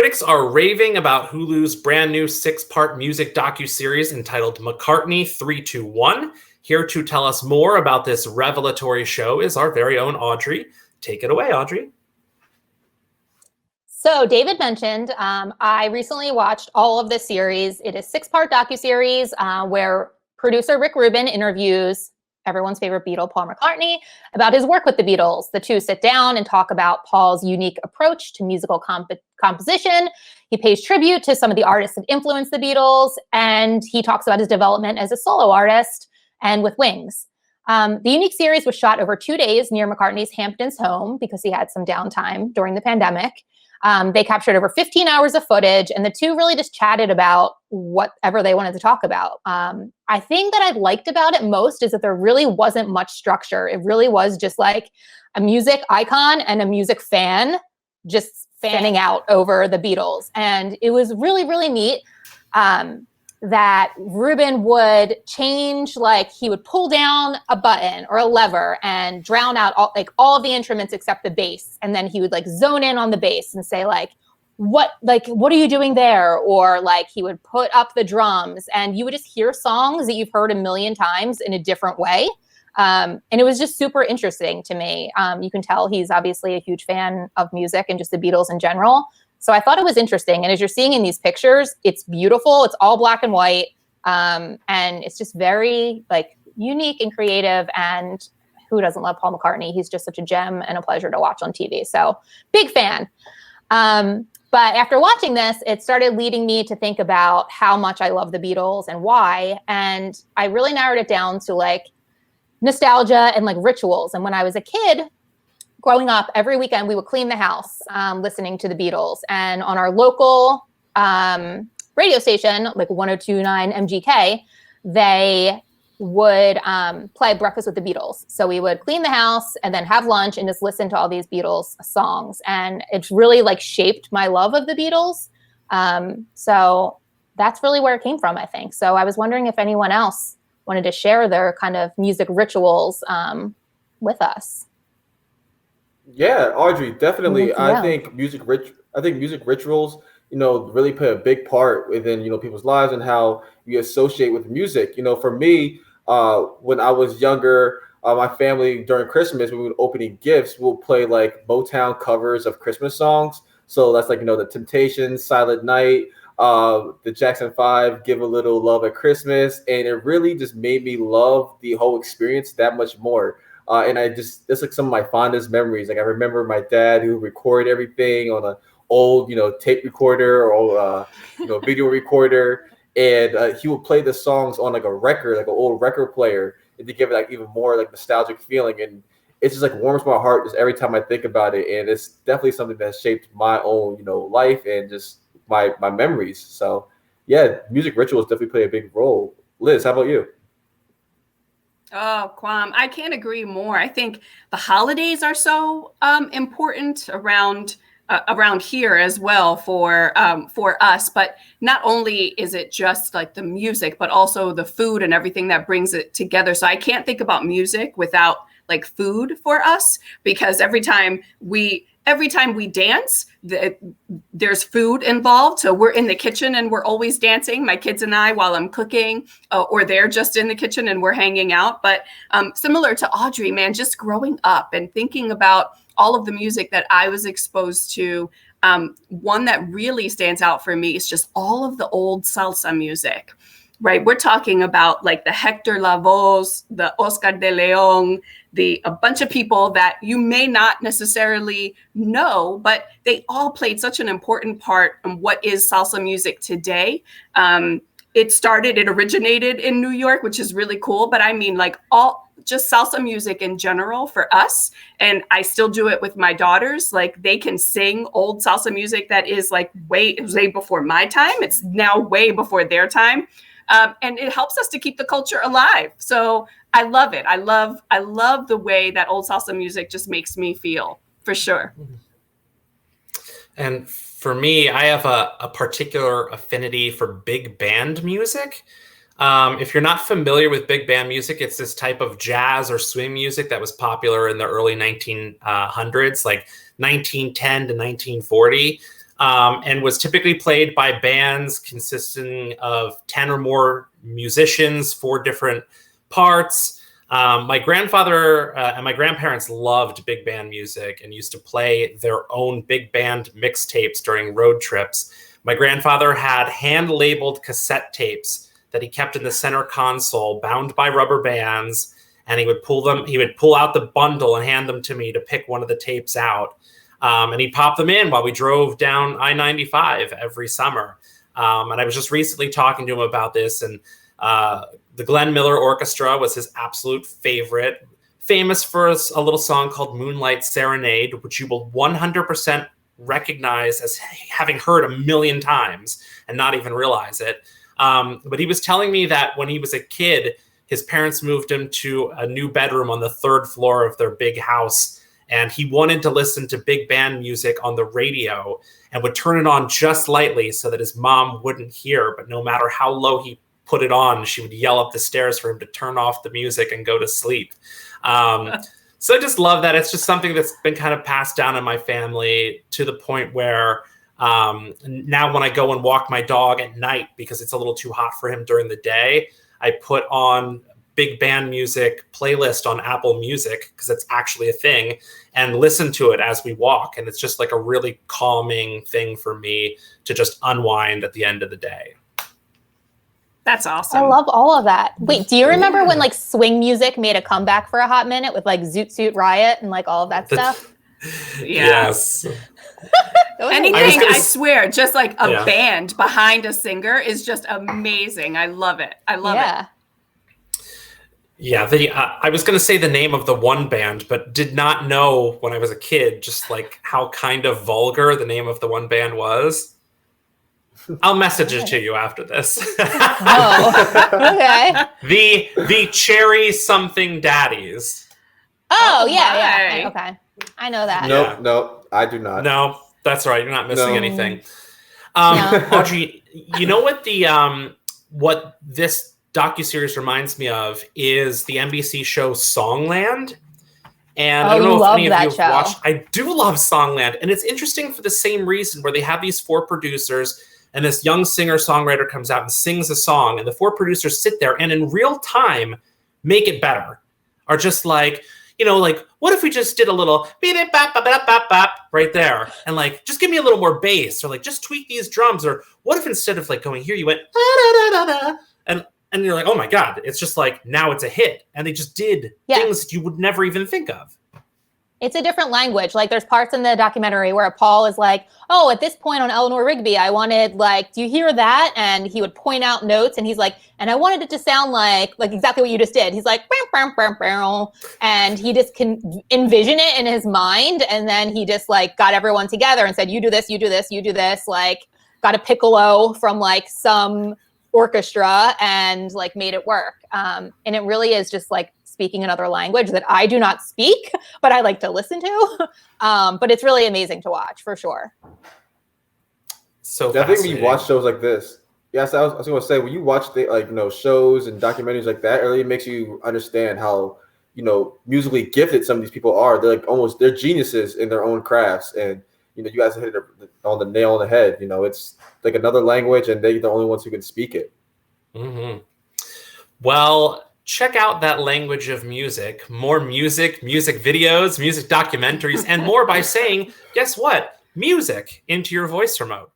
Critics are raving about Hulu's brand new 6-part music docuseries entitled McCartney 321. Here to tell us more about this revelatory show is our very own Audrey. Take it away, Audrey. So David mentioned, I recently watched all of this series. It is 6-part docuseries where producer Rick Rubin interviews everyone's favorite Beatle, Paul McCartney, about his work with the Beatles. The two sit down and talk about Paul's unique approach to musical composition. He pays tribute to some of the artists that influenced the Beatles, and he talks about his development as a solo artist and with Wings. The unique series was shot over 2 days near McCartney's Hamptons home because he had some downtime during the pandemic. They captured over 15 hours of footage, and the two really just chatted about whatever they wanted to talk about. I think that I liked about it most is that there really wasn't much structure. It really was just like a music icon and a music fan just fanning out over the Beatles. And it was really, really neat that Rubin would change, like he would pull down a button or a lever and drown out all of the instruments except the bass. And then he would like zone in on the bass and say what are you doing there? Or like he would put up the drums and you would just hear songs that you've heard a million times in a different way. And it was just super interesting to me. You can tell he's obviously a huge fan of music and just the Beatles in general. So I thought it was interesting. And as you're seeing in these pictures, it's beautiful. It's all black and white. And it's just very like unique and creative. And who doesn't love Paul McCartney? He's just such a gem and a pleasure to watch on TV. So big fan. But after watching this, it started leading me to think about how much I love the Beatles and why. And I really narrowed it down to like nostalgia and like rituals. And when I was a kid, growing up, every weekend we would clean the house listening to the Beatles. And on our local radio station, like 102.9 MGK, they would play Breakfast with the Beatles. So we would clean the house and then have lunch and just listen to all these Beatles songs. And it's really like shaped my love of the Beatles. So that's really where it came from, I think. So I was wondering if anyone else wanted to share their kind of music rituals with us. Yeah, Audrey, definitely. Yeah. I think music rituals, really play a big part within, people's lives and how you associate with music. For me, when I was younger, my family during Christmas, when we would opening gifts, we'll play like Motown covers of Christmas songs. So that's like, the Temptations, Silent Night, the Jackson 5, Give a Little Love at Christmas. And it really just made me love the whole experience that much more. And that's like some of my fondest memories. Like I remember my dad who recorded everything on an old, tape recorder or, video recorder. And he would play the songs on like a record, like an old record player, and to give it like even more like nostalgic feeling. And it's just like warms my heart just every time I think about it. And it's definitely something that shaped my own, life and just my memories. So yeah, music rituals definitely play a big role. Liz, how about you? Oh, Kwam, I can't agree more. I think the holidays are so important around here as well for us. But not only is it just like the music, but also the food and everything that brings it together. So I can't think about music without like food for us, because every time we dance, there's food involved. So we're in the kitchen and we're always dancing, my kids and I, while I'm cooking, or they're just in the kitchen and we're hanging out. But similar to Audrey, man, just growing up and thinking about all of the music that I was exposed to, one that really stands out for me is just all of the old salsa music. Right, we're talking about like the Hector Lavoe, the Oscar de Leon, a bunch of people that you may not necessarily know, but they all played such an important part in what is salsa music today. It originated in New York, which is really cool. But I mean, like just salsa music in general for us. And I still do it with my daughters. Like they can sing old salsa music that is like way before my time. It's now way before their time. And it helps us to keep the culture alive. So I love it. I love the way that old salsa music just makes me feel, for sure. And for me, I have a particular affinity for big band music. If you're not familiar with big band music, it's this type of jazz or swing music that was popular in the early 1900s, like 1910 to 1940. and was typically played by bands consisting of 10 or more musicians, 4 different parts. My grandfather and my grandparents loved big band music and used to play their own big band mixtapes during road trips. My grandfather had hand-labeled cassette tapes that he kept in the center console, bound by rubber bands, and he would pull out the bundle and hand them to me to pick one of the tapes out. And he'd pop them in while we drove down I-95 every summer. And I was just recently talking to him about this, and the Glenn Miller Orchestra was his absolute favorite, famous for a little song called Moonlight Serenade, which you will 100% recognize as having heard a million times and not even realize it. But he was telling me that when he was a kid, his parents moved him to a new bedroom on the 3rd floor of their big house, and he wanted to listen to big band music on the radio and would turn it on just lightly so that his mom wouldn't hear. But no matter how low he put it on, she would yell up the stairs for him to turn off the music and go to sleep. So I just love that. It's just something that's been kind of passed down in my family to the point where now when I go and walk my dog at night, because it's a little too hot for him during the day, I put on big band music playlist on Apple Music, because that's actually a thing, and listen to it as we walk. And it's just like a really calming thing for me to just unwind at the end of the day. That's awesome. I love all of that. Wait, do you remember when like swing music made a comeback for a hot minute with like Zoot Suit Riot and like all of that stuff? Yes. Anything, I swear, just like a band behind a singer is just amazing. I love it. I love it. Yeah, I was going to say the name of the one band, but did not know when I was a kid just like how kind of vulgar the name of the one band was. I'll message it to you after this. Oh, okay. The Cherry Something Daddies. Oh, yeah. Okay. I know that. Nope, I do not. No, that's right. You're not missing anything. Audrey, you know what what this docuseries reminds me of is the NBC show Songland. And I don't know if any of you have watched. I do love Songland. And it's interesting for the same reason, where they have these 4 producers and this young singer-songwriter comes out and sings a song, and the 4 producers sit there and in real time make it better. Are just like, like, what if we just did a little beep bop bop bop bop right there, and like just give me a little more bass, or like just tweak these drums, or what if instead of like going here you went da, da, da, da, da, and you're like, oh my God, it's just like now it's a hit, and they just did things that you would never even think of. It's a different language. Like there's parts in the documentary where Paul is like, oh, at this point on Eleanor Rigby, I wanted like, do you hear that? And he would point out notes, and he's like, and I wanted it to sound like exactly what you just did. He's like, bam, bam, bam, bam, and he just can envision it in his mind. And then he just like got everyone together and said, you do this, you do this, you do this, like got a piccolo from like some orchestra and like made it work. And it really is just like speaking another language that I do not speak, but I like to listen to. But it's really amazing to watch for sure. So I think when you watch shows like this, yes, I was going to say, when you watch shows and documentaries like that, it really makes you understand how, musically gifted some of these people are. They're like they're geniuses in their own crafts. And, you guys hit it on the nail on the head. It's like another language, and they're the only ones who can speak it. Mm-hmm. Well, check out that language of music. More music videos, music documentaries, and more by saying, guess what? Music into your voice remote.